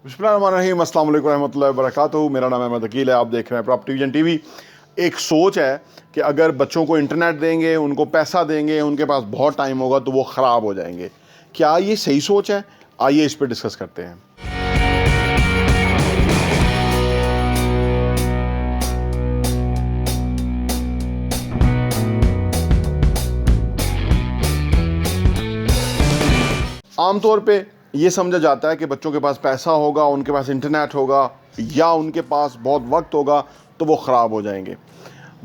बिस्मिल्लाहिर्रहमानिर्रहीम, अस्सलाम वालेकुम रहमतुल्लाहि व बरकातुहू। मेरा नाम अहमद अकील है। आप देख रहे हैं प्रॉपर्टी विजन टीवी। एक सोच है कि अगर बच्चों को इंटरनेट देंगे, उनको पैसा देंगे, उनके पास बहुत टाइम होगा तो वो ख़राब हो जाएंगे। क्या ये सही सोच है? आइए इस पर डिस्कस करते हैं। आमतौर पे ये समझा जाता है कि बच्चों के पास पैसा होगा, उनके पास इंटरनेट होगा या उनके पास बहुत वक्त होगा तो वो ख़राब हो जाएंगे।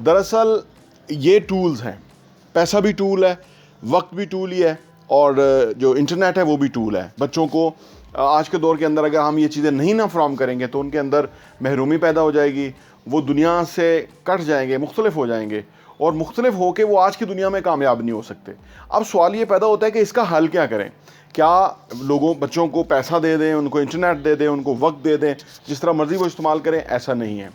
दरअसल ये टूल्स हैं, पैसा भी टूल है, वक्त भी टूल ही है, और जो इंटरनेट है वो भी टूल है। बच्चों को आज के दौर के अंदर अगर हम ये चीज़ें नहीं ना फराहम करेंगे तो उनके अंदर महरूमी पैदा हो जाएगी, वो दुनिया से कट जाएंगे, मुख्तलिफ हो जाएंगे, और मुख्तलिफ होकर वो आज की दुनिया में कामयाब नहीं हो सकते। अब सवाल ये पैदा होता है कि इसका हल क्या करें। क्या बच्चों को पैसा दे दें, उनको इंटरनेट दे दें, उनको वक्त दे दें, जिस तरह मर्ज़ी वो इस्तेमाल करें? ऐसा नहीं है।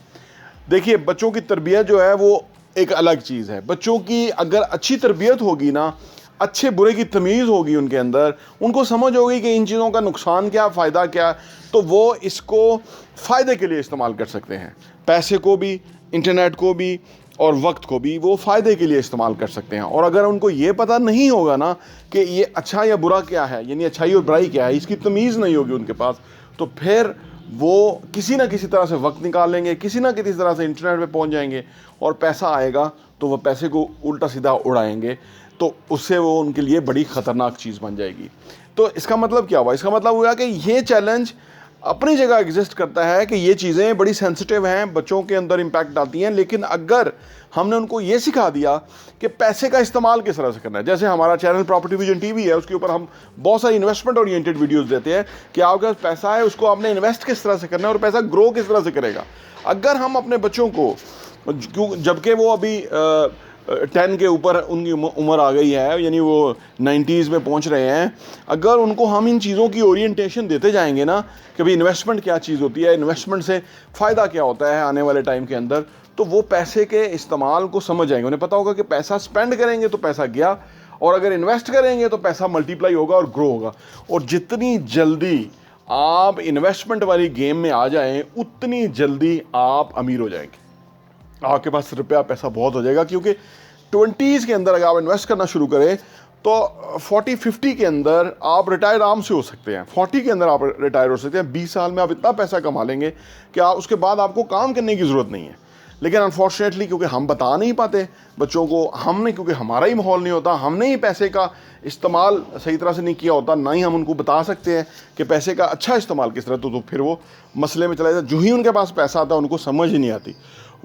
देखिए, बच्चों की तरबियत जो है वो एक अलग चीज़ है। बच्चों की अगर अच्छी तरबियत होगी ना, अच्छे बुरे की तमीज़ होगी उनके अंदर, उनको समझ होगी कि इन चीज़ों का नुकसान क्या, फ़ायदा क्या, तो वो इसको फ़ायदे के लिए इस्तेमाल कर सकते हैं। पैसे को भी, इंटरनेट को भी और वक्त को भी वो फ़ायदे के लिए इस्तेमाल कर सकते हैं। और अगर उनको ये पता नहीं होगा ना कि ये अच्छा या बुरा क्या है, यानी अच्छाई और बुराई क्या है, इसकी तमीज़ नहीं होगी उनके पास, तो फिर वो किसी ना किसी तरह से वक्त निकालेंगे, किसी ना किसी तरह से इंटरनेट पे पहुंच जाएंगे, और पैसा आएगा तो वह पैसे को उल्टा सीधा उड़ाएंगे, तो उससे वो उनके लिए बड़ी ख़तरनाक चीज़ बन जाएगी। तो इसका मतलब क्या हुआ? इसका मतलब हुआ कि ये चैलेंज अपनी जगह एग्जिस्ट करता है कि ये चीज़ें बड़ी सेंसिटिव हैं, बच्चों के अंदर इम्पैक्ट आती हैं, लेकिन अगर हमने उनको ये सिखा दिया कि पैसे का इस्तेमाल किस तरह से करना है, जैसे हमारा चैनल प्रॉपर्टी विजन टीवी है, उसके ऊपर हम बहुत सारी इन्वेस्टमेंट ओरिएंटेड वीडियोस देते हैं कि आपके पास पैसा है, उसको आपने इन्वेस्ट किस तरह से करना है और पैसा ग्रो किस तरह से करेगा। अगर हम अपने बच्चों को, जबकि वो अभी 10 के ऊपर उनकी उम्र आ गई है, यानी वो 90s में पहुंच रहे हैं, अगर उनको हम इन चीज़ों की ओरिएंटेशन देते जाएंगे ना कि भाई इन्वेस्टमेंट क्या चीज़ होती है, इन्वेस्टमेंट से फ़ायदा क्या होता है आने वाले टाइम के अंदर, तो वो पैसे के इस्तेमाल को समझ जाएंगे। उन्हें पता होगा कि पैसा स्पेंड करेंगे तो पैसा गया, और अगर इन्वेस्ट करेंगे तो पैसा मल्टीप्लाई होगा और ग्रो होगा। और जितनी जल्दी आप इन्वेस्टमेंट वाली गेम में आ जाएं, उतनी जल्दी आप अमीर हो जाएंगे, आपके पास रुपया पैसा बहुत हो जाएगा। क्योंकि 20s के अंदर अगर आप इन्वेस्ट करना शुरू करें तो 40-50 के अंदर आप रिटायर आराम से हो सकते हैं। 40 के अंदर आप रिटायर हो सकते हैं। 20 साल में आप इतना पैसा कमा लेंगे कि उसके बाद आपको काम करने की ज़रूरत नहीं है। लेकिन अनफॉर्चुनेटली क्योंकि हम बता नहीं पाते बच्चों को, हमने, क्योंकि हमारा ही माहौल नहीं होता, हमने ही पैसे का इस्तेमाल सही तरह से नहीं किया होता, ना ही हम उनको बता सकते हैं कि पैसे का अच्छा इस्तेमाल किस तरह, तो फिर वो मसले में चला जाता है। जो ही उनके पास पैसा आता है उनको समझ ही नहीं आती।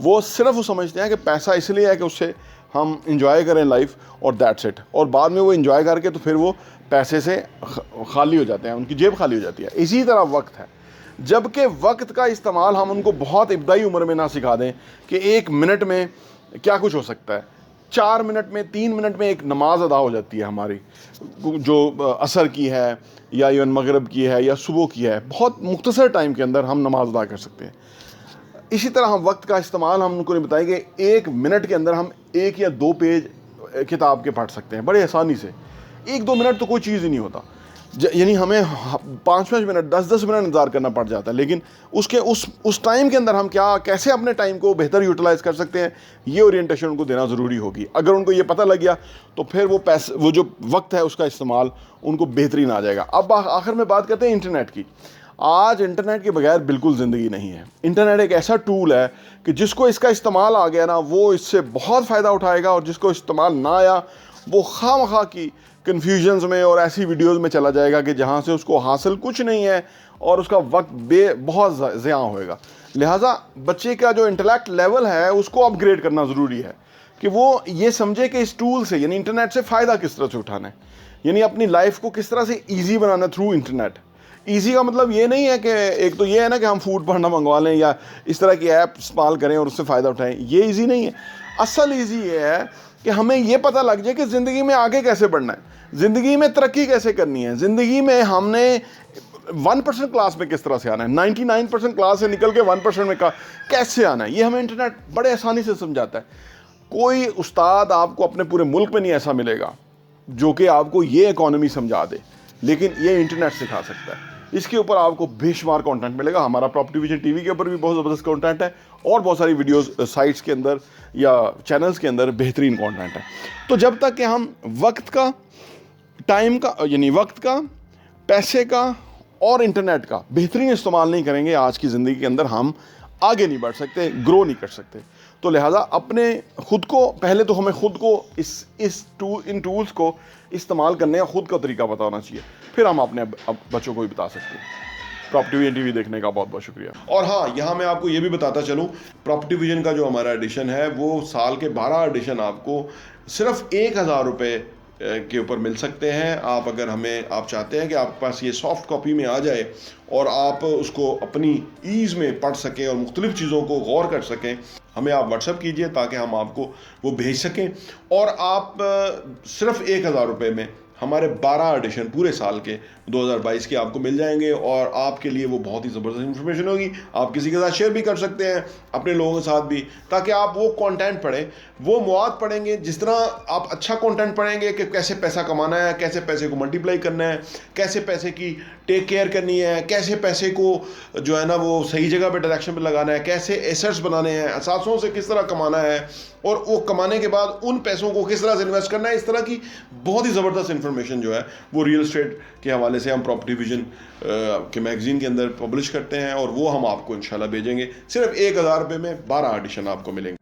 वो सिर्फ वो समझते हैं कि पैसा इसलिए है कि उससे हम इंजॉय करें लाइफ, और दैट्स इट। और बाद में वो इंजॉय करके तो फिर वो पैसे से खाली हो जाते हैं, उनकी जेब खाली हो जाती है। इसी तरह वक्त है, जबकि वक्त का इस्तेमाल हम उनको बहुत इब्तदाई उम्र में ना सिखा दें कि 1 मिनट में क्या कुछ हो सकता है। 4 मिनट में, 3 मिनट में एक नमाज अदा हो जाती है हमारी, जो असर की है या इवन मगरिब की है या सुबह की है, बहुत मुख्तसर टाइम के अंदर हम नमाज अदा कर सकते हैं। इसी तरह हम वक्त का इस्तेमाल, हम उनको नहीं बताएंगे, 1 मिनट के अंदर हम 1 या 2 पेज किताब के पढ़ सकते हैं बड़े आसानी से। 1-2 मिनट तो कोई चीज़ ही नहीं होता, यानी हमें 5-5 मिनट, 10-10 मिनट इंतज़ार करना पड़ जाता है। लेकिन उसके उस टाइम के अंदर हम कैसे अपने टाइम को बेहतर यूटिलाइज़ कर सकते हैं, ये ओरिएंटेशन उनको देना ज़रूरी होगी। अगर उनको ये पता लग गया तो फिर वो जो वक्त है उसका इस्तेमाल उनको बेहतरीन आ जाएगा। अब आखिर में बात करते हैं इंटरनेट की। आज इंटरनेट के बगैर बिल्कुल ज़िंदगी नहीं है। इंटरनेट एक ऐसा टूल है कि जिसको इसका इस्तेमाल आ गया ना, वो इससे बहुत फ़ायदा उठाएगा, और जिसको इस्तेमाल ना आया वो खामखा की कन्फ्यूजन्स में और ऐसी वीडियोस में चला जाएगा कि जहाँ से उसको हासिल कुछ नहीं है और उसका वक्त बहुत ज़िया होएगा। लिहाजा बच्चे का जो इंटेलेक्ट लेवल है उसको अपग्रेड करना ज़रूरी है कि वो ये समझे कि इस टूल से, यानी इंटरनेट से फ़ायदा किस तरह से उठाना है, यानी अपनी लाइफ को किस तरह से ईजी बनाना थ्रू इंटरनेट। ईजी का मतलब ये नहीं है कि एक तो ये है ना कि हम फूड पढ़ना मंगवा लें या इस तरह की ऐप इस्तेमाल करें और उससे फ़ायदा उठाएं, ये ईजी नहीं है। असल ईजी ये है कि हमें ये पता लग जाए कि ज़िंदगी में आगे कैसे बढ़ना है, ज़िंदगी में तरक्की कैसे करनी है, ज़िंदगी में हमने 1% क्लास में किस तरह से आना है, 99% क्लास से निकल के 1% में कैसे आना है, ये हमें इंटरनेट बड़े आसानी से समझाता है। कोई उस्ताद आपको अपने पूरे मुल्क में नहीं ऐसा मिलेगा जो कि आपको ये इकॉनमी समझा दे, लेकिन ये इंटरनेट सिखा सकता है। इसके ऊपर आपको बेशुमार कंटेंट मिलेगा। हमारा प्रॉपर्टी विजन टीवी के ऊपर भी बहुत ज़बरदस्त कंटेंट है और बहुत सारी वीडियोस साइट्स के अंदर या चैनल्स के अंदर बेहतरीन कंटेंट है। तो जब तक कि हम वक्त का, टाइम का, यानी वक्त का, पैसे का और इंटरनेट का बेहतरीन इस्तेमाल नहीं करेंगे, आज की ज़िंदगी के अंदर हम आगे नहीं बढ़ सकते, ग्रो नहीं कर सकते। तो लिहाजा अपने खुद को, पहले तो हमें खुद को इन टूल्स को इस्तेमाल करने का खुद का तरीका पता होना चाहिए, फिर हम अपने बच्चों को भी बता सकते हैं। प्रॉपर्टी विजन टीवी देखने का बहुत बहुत शुक्रिया। और हाँ, यहाँ मैं आपको ये भी बताता चलूँ, प्रॉपर्टी विजन का जो हमारा एडिशन है वो साल के 12 एडिशन आपको सिर्फ 1000 रुपये के ऊपर मिल सकते हैं। आप अगर आप चाहते हैं कि आपके पास ये सॉफ्ट कॉपी में आ जाए और आप उसको अपनी ईज़ में पढ़ सकें और मुख्तलिफ़ चीज़ों को गौर कर सकें, हमें आप व्हाट्सएप कीजिए ताकि हम आपको वो भेज सकें। और आप सिर्फ 1000 रुपये में हमारे 12 एडिशन पूरे साल के 2022 के आपको मिल जाएंगे और आपके लिए वो बहुत ही ज़बरदस्त इन्फॉर्मेशन होगी। आप किसी के साथ शेयर भी कर सकते हैं, अपने लोगों के साथ भी, ताकि आप वो कंटेंट पढ़ें, वो मवाद पढ़ेंगे। जिस तरह आप अच्छा कंटेंट पढ़ेंगे कि कैसे पैसा कमाना है, कैसे पैसे को मल्टीप्लाई करना है, कैसे पैसे की टेक केयर करनी है, कैसे पैसे को जो है ना वो सही जगह पे डायरेक्शन पे लगाना है, कैसे एसेट्स बनाने हैं, असासों से किस तरह कमाना है और वो कमाने के बाद उन पैसों को किस तरह से इन्वेस्ट करना है, इस तरह की बहुत ही ज़बरदस्त इन्फॉर्मेशन जो है वो रियल एस्टेट के हवाले से हम प्रॉपर्टी विजन के मैगज़ीन के अंदर पब्लिश करते हैं और वो हम आपको इंशाल्लाह भेजेंगे। सिर्फ 1000 रुपये में 12 एडिशन आपको मिलेंगे।